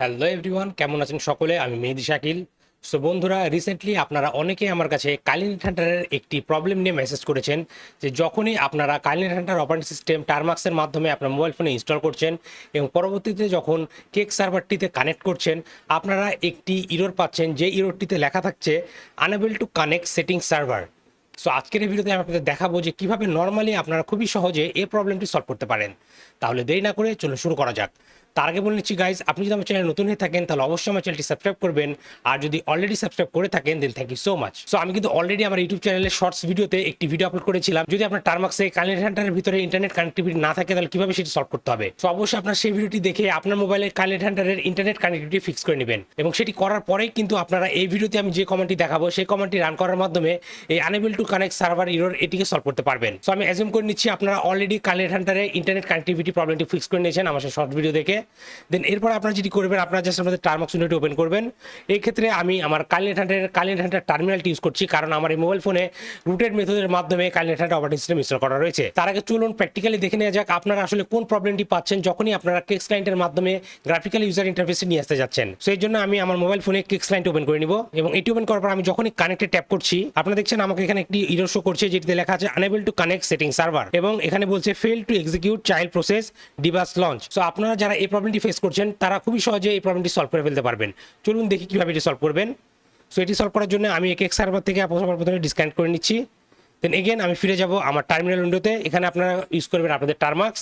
Hello everyone, কেমন আছেন সকলে? আমি মেহেদীশাকিল। সো বন্ধুরা, রিসেন্টলি আপনারা অনেকেই আমার কাছে NetHunter'ের একটি প্রবলেম নিয়ে মেসেজ করেছেন যে যখনই আপনারা NetHunter অপারেটিং সিস্টেম টারমাক্সের মাধ্যমে আপনার মোবাইল ফোনে ইনস্টল করছেন এবং পরবর্তীতে যখন কেক সার্ভারটিতে কানেক্ট করছেন, আপনারা একটি ইরর পাচ্ছেন, যে ইররটিতে লেখা থাকছে unable to connect setting server. So আজকের এই ভিডিওতে আমি আপনাদের দেখাবো যে কীভাবে নর্মালি আপনারা খুবই সহজে এই প্রবলেমটি সলভ করতে পারেন। তাহলে দেরি না করে চলুন শুরু করা যাক। তার আগে বলে নিচ্ছি গাইজ, আপনি যদি আমার চ্যানেল নতুন হয়ে থাকেন তাহলে অবশ্যই আমার চ্যানেলটি সাবস্ক্রাইব করবেন, আর যদি অলরেডি সাবস্ক্রাইব করে থাকেন then thank you so much. So আমি কিন্তু অলরেডি আমার ইউটিউব চ্যানেলে শর্টস ভিডিওতে একটি ভিডিও আপলোড করেছিলাম, যদি আপনার টারমাক্সে NetHunter'ের ভিতরে ইন্টারনেট কানেক্টিভিটি না থাকে তাহলে কীভাবে সেটি সলভ করতে হবে। সো অবশ্যই আপনার সেই ভিডিওটি দেখে আপনার মোবাইলে NetHunter'ের ইন্টারনেট কানেক্টিভিটি ফিক্স করে নেবেন, এবং সেটি করার পরেই কিন্তু আপনারা এই ভিডিওতে আমি যে কমেন্টটি দেখাবো সেই কমেন্টটি রান করার মাধ্যমে এই unable to connect server error এটিকে সলভ করতে পারবেন। সো আমি অ্যাজিউম করে নিচ্ছি আপনারা অলরেডি NetHunter'ের ইন্টারনেট কানেক্টিভিটি প্রবলেমটি ফিক্স করে নিয়েছেন আমার সেই শর্ট ভিডিও দেখে। দেন এরপর আপনারা যেটি করবেন, আপনারা জাস্ট আমাদের টারমাক্স উইন্ডোটি ওপেন করবেন। এই ক্ষেত্রে আমি আমার NetHunter টার্মিনালটি ইউজ করছি, কারণ আমার এই মোবাইল ফোনে রুটেড মেথডের মাধ্যমে NetHunter অপারেটিং সিস্টেম ইনস্টল করা রয়েছে। তার আগে চলুন প্র্যাকটিক্যালি দেখে নেওয়া যাক আপনারা আসলে কোন প্রবলেমটি পাচ্ছেন যখনই আপনারা কেক্স ক্লায়েন্টের মাধ্যমে গ্রাফিক্যাল ইউজার ইন্টারফেসে নিয়ে আসতে যাচ্ছেন। সো এই জন্য আমি আমার মোবাইল ফোনে কেক্স ক্লায়েন্ট ওপেন করে নিব, এবং এটি ওপেন করার পর আমি যখনই কানেক্টে ট্যাপ করছি, আপনারা দেখছেন আমাকে এখানে একটি ইরর শো করছে যেটিতে লেখা আছে unable to connect setting server, এবং এখানে বলছে fail to execute child process dbus-launch। So আপনারা যারা এই প্রবলেমটি ফেস করছেন তারা খুবই সহজে এই প্রবলেমটি সলভ করে ফেলতে পারবেন। চলুন দেখি কিভাবে এটি সলভ করবেন। সো এটি সলভ করার জন্য আমি কেক সার্ভার থেকে প্রথমে ডিসকানেক্ট করে নিচ্ছি। দেন এগেন আমি ফিরে যাব আমার টার্মিনাল উইন্ডোতে। এখানে আপনারা ইউজ করবেন আপনাদের টারমাক্স।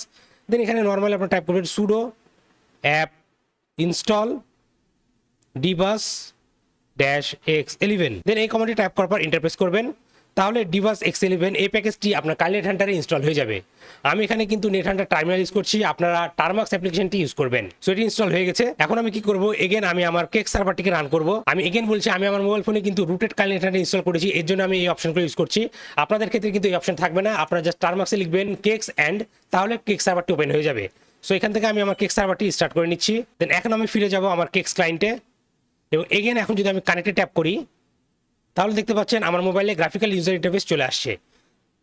দেন এখানে নর্মালি আপনারা টাইপ করবেন সুডো অ্যাপ ইনস্টল dbus-x11। দেন এই কমান্ডটি টাইপ করার পর ইন্টারপ্রেস করবেন, তাহলে dbus-x11 এই প্যাকেজটি আপনার NetHunter'ে ইনস্টল হয়ে যাবে। আমি এখানে কিন্তু NetHunter টার্মিনাল ইউজ করছি, আপনারা টারমাক্স অ্যাপ্লিকেশনটি ইউজ করবেন। সো এটি ইনস্টল হয়ে গেছে। এখন আমি কি করব, এগেন আমি আমার কেক সার্ভারটিকে রান করব। আমি এগেন বলছি আমি আমার মোবাইল ফোনে কিন্তু রুটেড NetHunter ইনস্টল করেছি, এর জন্য আমি এই অপশনগুলো ইউজ করছি। আপনাদের ক্ষেত্রে কিন্তু এই অপশন থাকবে না, আপনারা জাস্ট টারমাক্সে লিখবেন কেক্স অ্যান্ড, তাহলে কেক সার্ভারটি ওপেন হয়ে যাবে। সো এখান থেকে আমি আমার কেক সার্ভারটি স্টার্ট করে নিচ্ছি। দেন এখন আমি ফিরে যাব আমার কেক্স ক্লায়েন্টে, এবং এগেন এখন যদি আমি কানেক্টে ট্যাপ করি তাহলে দেখতে পাচ্ছেন আমার মোবাইলে গ্রাফিক্যাল ইউজার ইন্টারফেস চলে আসছে।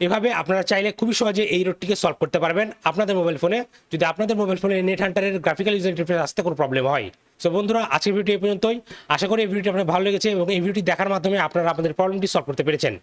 এভাবে আপনারা চাইলে খুবই সহজে এই রোডটিকে সলভ করতে পারবেন আপনাদের মোবাইল ফোনে, যদি আপনাদের মোবাইল ফোনে NetHunter'ের গ্রাফিক্যাল ইউজার ইন্টারফেস আসতে কোনো প্রবলেম হয়। সো বন্ধুরা, আজকের ভিডিওটি এই পর্যন্তই। আশা করি এই ভিডিওটি আপনার ভালো লেগেছে এবং এই ভিডিওটি দেখার মাধ্যমে আপনারা আপনাদের প্রবলেমটি সলভ করতে পেরেছেন।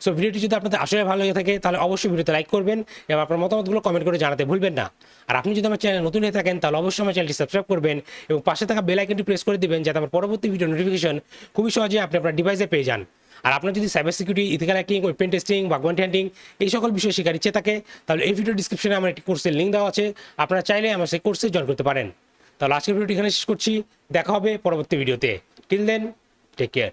সো ভিডিওটি যদি আপনাদের আসলে ভালো লেগে থাকে তাহলে অবশ্যই ভিডিওতে লাইক করবেন এবং আপনার মতামতগুলো কমেন্ট করে জানাতে ভুলবেন না। আর আপনি যদি আমার চ্যানেল নতুন হয়ে থাকেন তাহলে অবশ্যই আমার চ্যানেলটি সাবস্ক্রাইব করবেন এবং পাশে থাকা বেল আইকনটি প্রেস করে দিবেন, যাতে আমার পরবর্তী ভিডিও নোটিফিকেশন খুবই সহজে আপনি আপনার ডিভাইসে পেয়ে যান। আর আপনার যদি cyber security, ethical hacking, weapon testing, bug bounty hunting এই সকল বিষয়ে শেখার ইচ্ছে থাকে তাহলে এই ভিডিও ডিসক্রিপশনে আমার একটি কোর্সের লিঙ্ক দেওয়া আছে, আপনারা চাইলে আমার সেই কোর্সে জয়েন করতে পারেন। তাহলে আজকের ভিডিওটি এখানে শেষ করছি, দেখা হবে পরবর্তী ভিডিওতে। Till then, take care.